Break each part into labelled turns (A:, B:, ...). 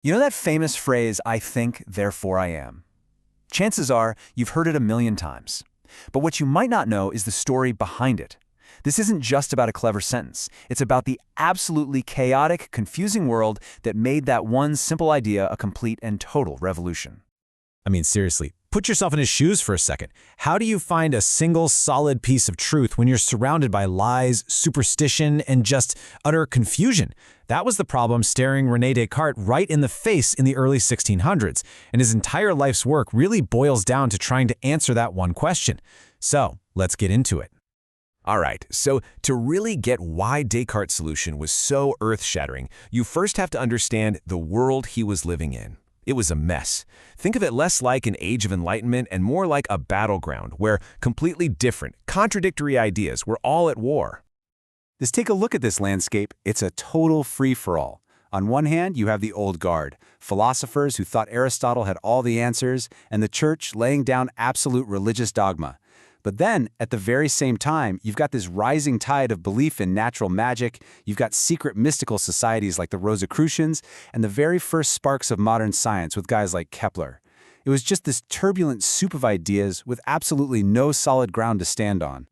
A: You know that famous phrase, "I think, therefore I am"? Chances are you've heard it a million times. But what you might not know is the story behind it. This isn't just about a clever sentence. It's about the absolutely chaotic, confusing world that made that one simple idea a complete and total revolution.
B: I mean, seriously, put yourself in his shoes for a second. How do you find a single solid piece of truth when you're surrounded by lies, superstition, and just utter confusion? That was the problem staring René Descartes right in the face in the early 1600s, and his entire life's work really boils down to trying to answer that one question. So, let's get into it.
C: All right, so to really get why Descartes' solution was so earth-shattering, you first have to understand the world he was living in. It was a mess. Think of it less like an age of enlightenment and more like a battleground where completely different, contradictory ideas were all at war.
D: Just take a look at this landscape. It's a total free-for-all. On one hand, you have the old guard, philosophers who thought Aristotle had all the answers, and the church laying down absolute religious dogma. But then, at the very same time, you've got this rising tide of belief in natural magic, you've got secret mystical societies like the Rosicrucians, and the very first sparks of modern science with guys like Kepler. It was just this turbulent soup of ideas with absolutely no solid ground to stand on.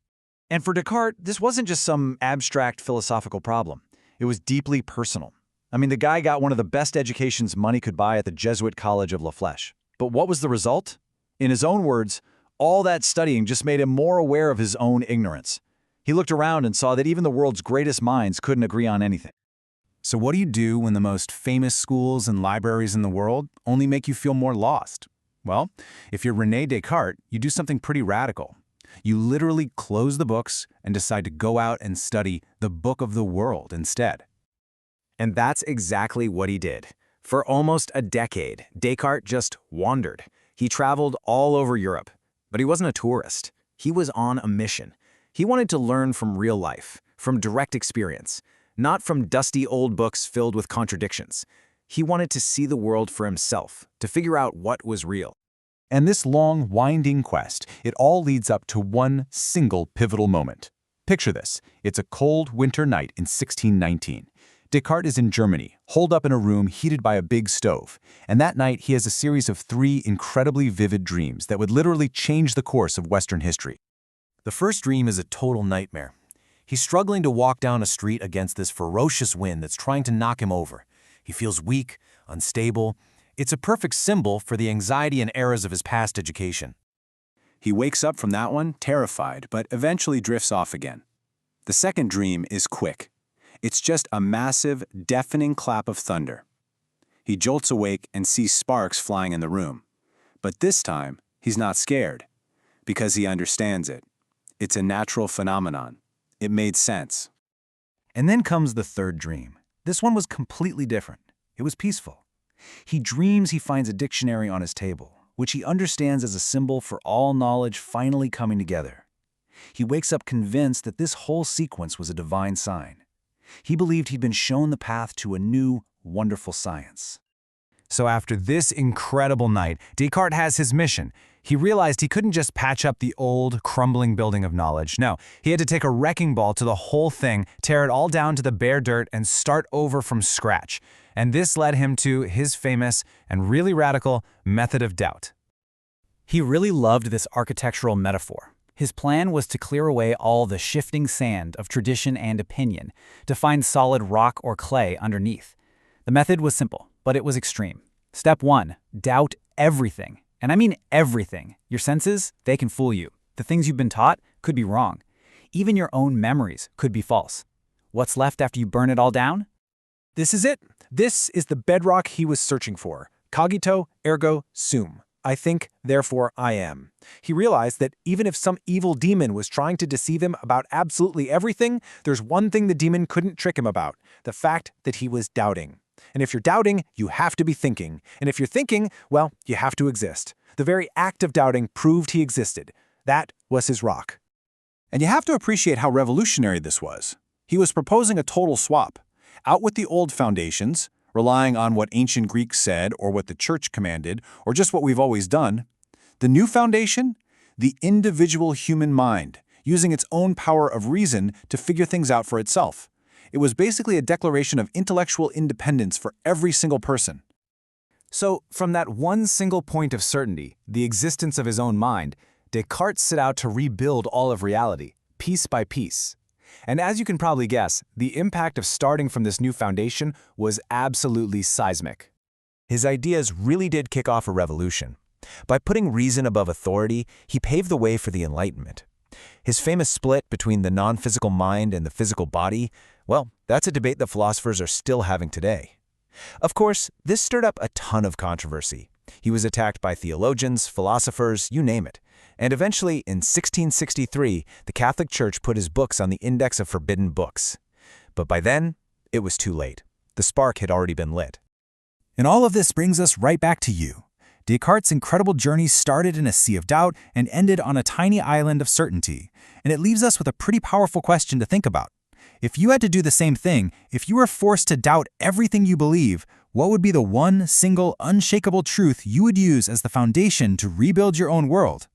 A: And for Descartes, this wasn't just some abstract philosophical problem. It was deeply personal. I mean, the guy got one of the best educations money could buy at the Jesuit College of Flèche. But what was the result? In his own words, all that studying just made him more aware of his own ignorance. He looked around and saw that even the world's greatest minds couldn't agree on anything.
D: So what do you do when the most famous schools and libraries in the world only make you feel more lost? Well, if you're René Descartes, you do something pretty radical. You literally close the books and decide to go out and study the book of the world instead.
C: And that's exactly what he did. For almost a decade, Descartes just wandered. He traveled all over Europe. But he wasn't a tourist. He was on a mission. He wanted to learn from real life, from direct experience, not from dusty old books filled with contradictions. He wanted to see the world for himself, to figure out what was real.
D: And this long, winding quest, it all leads up to one single pivotal moment. Picture this. It's a cold winter night in 1619. Descartes is in Germany, holed up in a room heated by a big stove, and that night he has a series of 3 incredibly vivid dreams that would literally change the course of Western history.
E: The first dream is a total nightmare. He's struggling to walk down a street against this ferocious wind that's trying to knock him over. He feels weak, unstable. It's a perfect symbol for the anxiety and errors of his past education.
D: He wakes up from that one terrified, but eventually drifts off again. The second dream is quick. It's just a massive, deafening clap of thunder. He jolts awake and sees sparks flying in the room. But this time, he's not scared, because he understands it. It's a natural phenomenon. It made sense.
A: And then comes the third dream. This one was completely different. It was peaceful. He dreams he finds a dictionary on his table, which he understands as a symbol for all knowledge finally coming together. He wakes up convinced that this whole sequence was a divine sign. He believed he'd been shown the path to a new, wonderful science.
B: So after this incredible night, Descartes has his mission. He realized he couldn't just patch up the old, crumbling building of knowledge. No, he had to take a wrecking ball to the whole thing, tear it all down to the bare dirt, and start over from scratch. And this led him to his famous and really radical method of doubt.
F: He really loved this architectural metaphor. His plan was to clear away all the shifting sand of tradition and opinion, to find solid rock or clay underneath. The method was simple, but it was extreme. Step 1, doubt everything. And I mean everything. Your senses, they can fool you. The things you've been taught could be wrong. Even your own memories could be false. What's left after you burn it all down?
G: This is it. This is the bedrock he was searching for. Cogito ergo sum. I think, therefore I am. He realized that even if some evil demon was trying to deceive him about absolutely everything, there's one thing the demon couldn't trick him about, the fact that he was doubting. And if you're doubting, you have to be thinking. And if you're thinking, well, you have to exist. The very act of doubting proved he existed. That was his rock.
D: And you have to appreciate how revolutionary this was. He was proposing a total swap. Out with the old foundations, relying on what ancient Greeks said or what the church commanded, or just what we've always done. The new foundation? The individual human mind, using its own power of reason to figure things out for itself. It was basically a declaration of intellectual independence for every single person.
C: So, from that one single point of certainty, the existence of his own mind, Descartes set out to rebuild all of reality, piece by piece. And as you can probably guess, the impact of starting from this new foundation was absolutely seismic.
B: His ideas really did kick off a revolution. By putting reason above authority, he paved the way for the Enlightenment. His famous split between the non-physical mind and the physical body, well, that's a debate that philosophers are still having today. Of course, this stirred up a ton of controversy. He was attacked by theologians, philosophers, you name it. And eventually, in 1663, the Catholic Church put his books on the Index of Forbidden Books. But by then, it was too late. The spark had already been lit.
A: And all of this brings us right back to you. Descartes' incredible journey started in a sea of doubt and ended on a tiny island of certainty. And it leaves us with a pretty powerful question to think about. If you had to do the same thing, if you were forced to doubt everything you believe, what would be the one single unshakable truth you would use as the foundation to rebuild your own world?